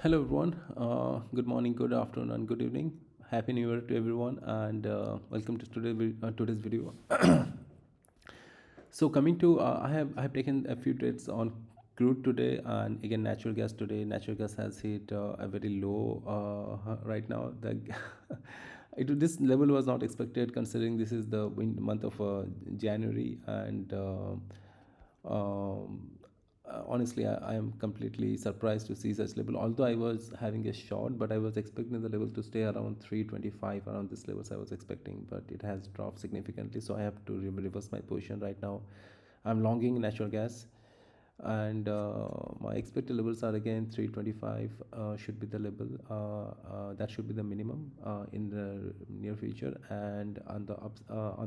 Hello everyone. Good morning, good afternoon, and good evening. Happy New Year to everyone, and welcome to today's video. So coming to, I have taken a few trades on crude today, and again natural gas today. Natural gas has hit a very low right now. This level was not expected considering this is the month of January, and um, honestly, I am completely surprised to see such level. Although I was having a short, but I was expecting the level to stay around 325, around this levels I was expecting, but it has dropped significantly. So I have to reverse my position right now. I'm longing natural gas, and my expected levels are again 325 should be the level. That should be the minimum in the near future, and on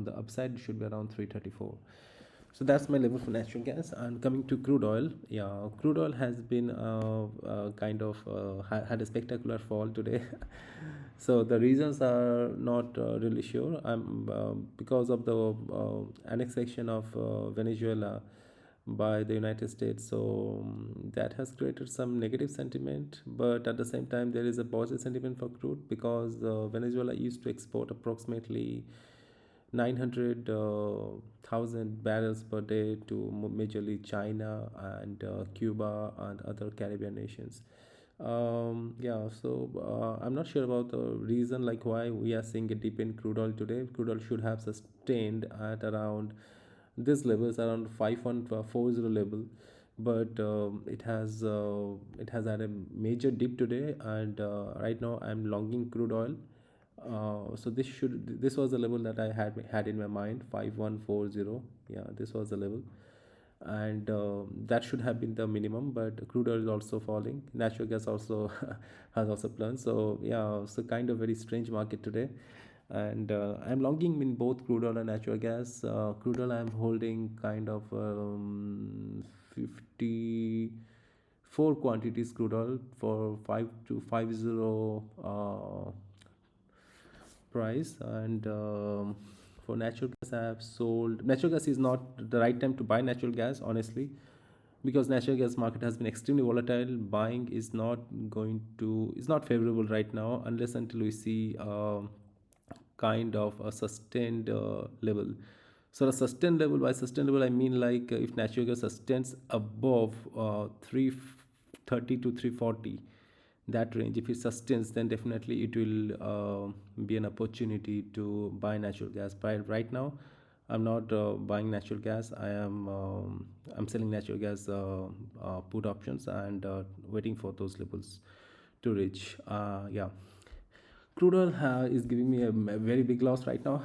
the upside should be around 334. So that's my level for natural gas. And coming to crude oil, yeah, crude oil has been kind of had a spectacular fall today. So the reasons are not really sure. I'm Because of the annexation of Venezuela by the United States. So that has created some negative sentiment, but at the same time there is a positive sentiment for crude because Venezuela used to export approximately 900,000 barrels per day to majorly China and Cuba and other Caribbean nations. Yeah, so I'm not sure about the reason like why we are seeing a dip in crude oil today. Crude oil should have sustained at around this levels around 5140 level, but it has had a major dip today, and right now I'm longing crude oil. So this was the level that I had in my mind, 5140. Yeah, this was the level, and that should have been the minimum. But crude oil is also falling. Natural gas also has also plunged. So yeah, so kind of very strange market today, and I'm longing in both crude oil and natural gas. Crude oil I'm holding kind of 54 quantities crude oil for 5250 price, and for natural gas I have sold. Natural gas is not the right time to buy natural gas, honestly, because natural gas market has been extremely volatile. Buying is not favorable right now unless until we see kind of a sustained level. So the sustained level, by sustained level I mean like if natural gas sustains above 330 to 340, that range, if it sustains, then definitely it will be an opportunity to buy natural gas. But right now I'm not buying natural gas. I'm selling natural gas put options, and waiting for those levels to reach. Yeah, crude oil is giving me a very big loss right now.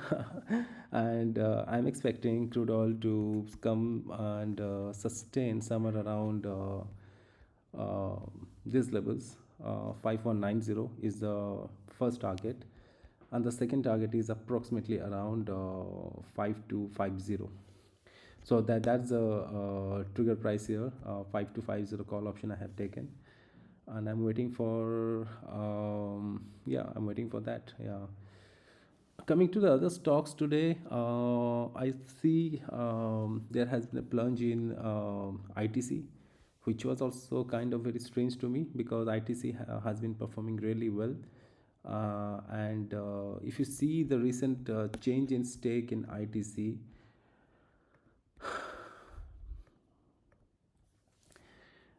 And I'm expecting crude oil to come and sustain somewhere around these levels. 5190 is the first target, and the second target is approximately around 5250. So that's the trigger price here. 5250 call option I have taken, and I'm waiting for yeah, I'm waiting for that. Yeah, coming to the other stocks today, I see there has been a plunge in ITC, which was also kind of very strange to me because ITC has been performing really well. And if you see the recent change in stake in ITC,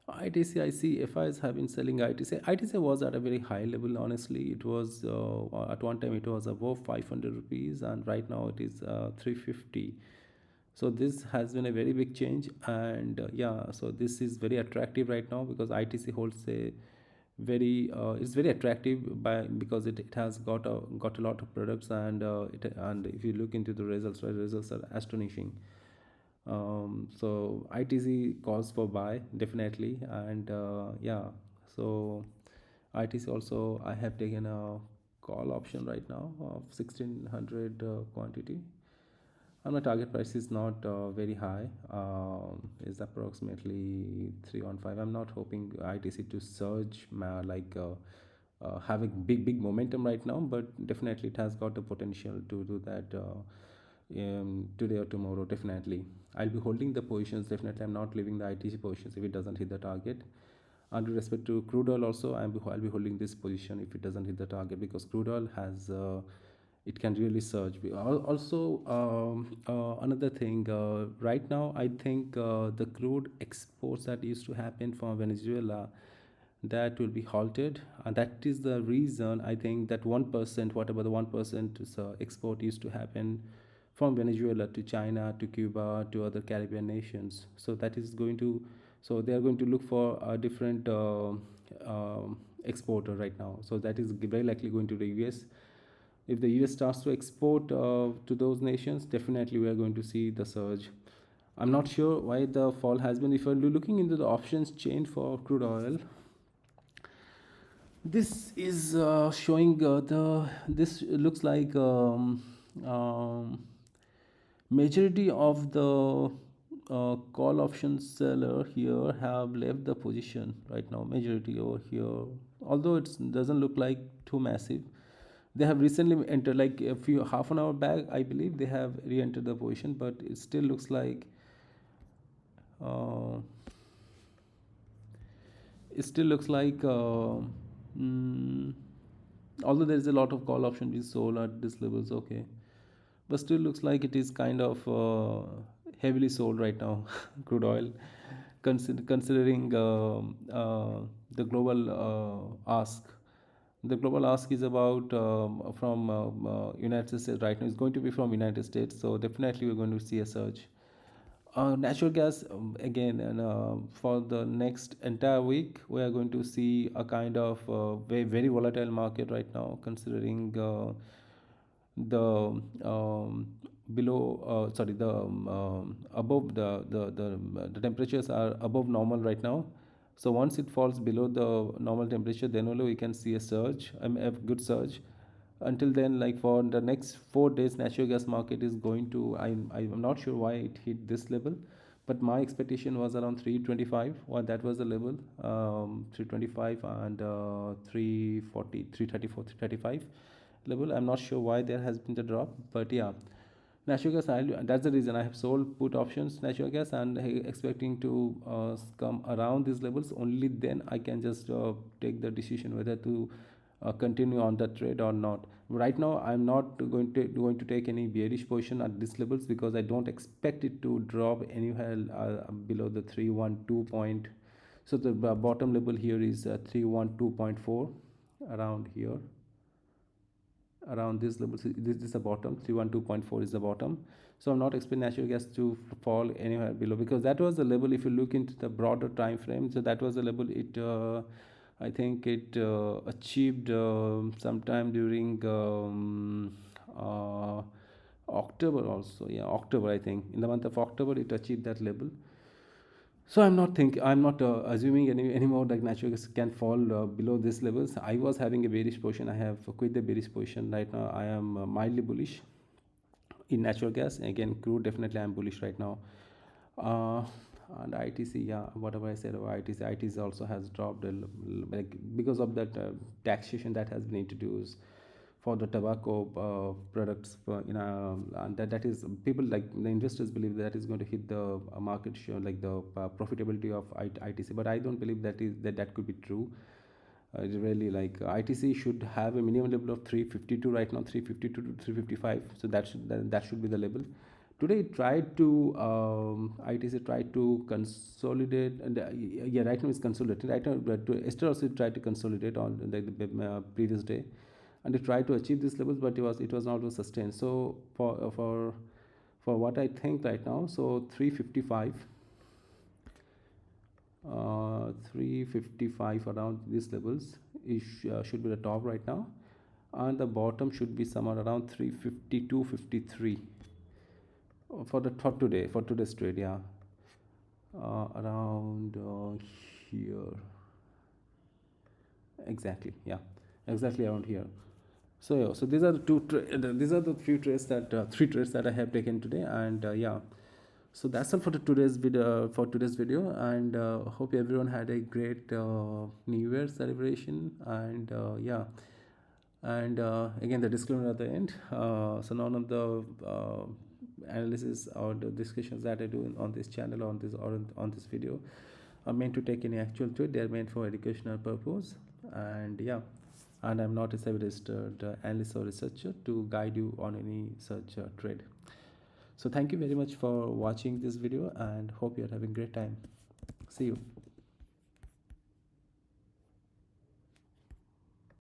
ITC, I see FIs have been selling ITC. ITC was at a very high level, honestly. It was at one time it was above 500 rupees, and right now it is 350. So this has been a very big change, and yeah, so this is very attractive right now because ITC holds a very it's very attractive by because it has got a lot of products, and and if you look into the results, right, results are astonishing. So ITC calls for buy definitely, and yeah, so ITC also I have taken a call option right now of 1600 quantity, and my target price is not very high. Is approximately 315. I'm not hoping ITC to surge have a big momentum right now, but definitely it has got the potential to do that today or tomorrow. Definitely I'll be holding the positions. Definitely I'm not leaving the ITC positions if it doesn't hit the target. And with respect to crude oil also, I'll be holding this position if it doesn't hit the target, because crude oil has it can really surge. Also, another thing, right now I think the crude exports that used to happen from Venezuela, that will be halted, and that is the reason I think that 1%, whatever the 1% export used to happen from Venezuela to China, to Cuba, to other Caribbean nations, so that is going to, so they are going to look for a different exporter right now. So that is very likely going to the US. If the US starts to export to those nations, definitely we are going to see the surge. I'm not sure why the fall has been. If you're looking into the options chain for crude oil, this is showing the, this looks like um, majority of the call option seller here have left the position right now, majority over here, although it doesn't look like too massive. They have recently entered, like a few half an hour back I believe they have re-entered the position, but it still looks like uh, it still looks like mm, although there is a lot of call option being sold at this levels, okay, but still looks like it is kind of heavily sold right now. Crude oil, considering the global ask, the global ask is about from United States right now, is going to be from United States, so definitely we're going to see a surge. Natural gas, again, and for the next entire week, we are going to see a kind of very, very volatile market right now, considering the below, sorry, the above the temperatures are above normal right now. So once it falls below the normal temperature, then only we can see a surge, a good surge. Until then, like for the next 4 days, natural gas market is going to, I'm not sure why it hit this level, but my expectation was around 325, or that was the level, 325 and 340, 334, 335 level. I'm not sure why there has been the drop, but yeah, natural gas, that's the reason I have sold put options natural gas, and expecting to come around these levels. Only then I can just take the decision whether to continue on the trade or not. Right now I'm not going to take any bearish position at these levels, because I don't expect it to drop anywhere below the 312 point. So the bottom level here is 312.4, around here, around this level. So this is the bottom, 312.4 is the bottom. So I'm not expecting natural gas to fall anywhere below, because that was the level. If you look into the broader time frame, so that was the level it I think it achieved sometime during October also. Yeah, October, I think in the month of October it achieved that level. So I'm not assuming anymore that natural gas can fall below this levels. I was having a bearish position. I have quit the bearish position. Right now I am mildly bullish in natural gas. Again, crude, definitely I'm bullish right now. Uh, and ITC, yeah, whatever I said about ITC, ITC also has dropped like because of that taxation that has been introduced for the tobacco products, and that is, people, like the investors believe that is going to hit the market share, like the profitability of ITC, but I don't believe that could be true. It's really like ITC should have a minimum level of 352 right now, 352 to 355. So that should be the level. Today it tried to ITC tried to consolidate, and yeah, right now it's consolidated. Right now, but yesterday also it tried to consolidate on the previous day, and it tried to achieve these levels, but it was not sustained. So for what I think right now, so 355, 355 around these levels is should be the top right now, and the bottom should be somewhere around 352.53 for today, for today's trade. Yeah, around here, exactly. Yeah, exactly around here. So yeah, so these are the these are the few trades that three trades that I have taken today, and yeah, so that's all for today's video. And hope everyone had a great New Year celebration. And yeah, and again the disclaimer at the end. So none of the analysis or the discussions that I do on this channel, on this, or on this video, meant to take any actual trade. They are meant for educational purpose. And yeah, and I'm not a SEBI registered analyst or researcher to guide you on any such trade. So thank you very much for watching this video and hope you're having a great time. See you.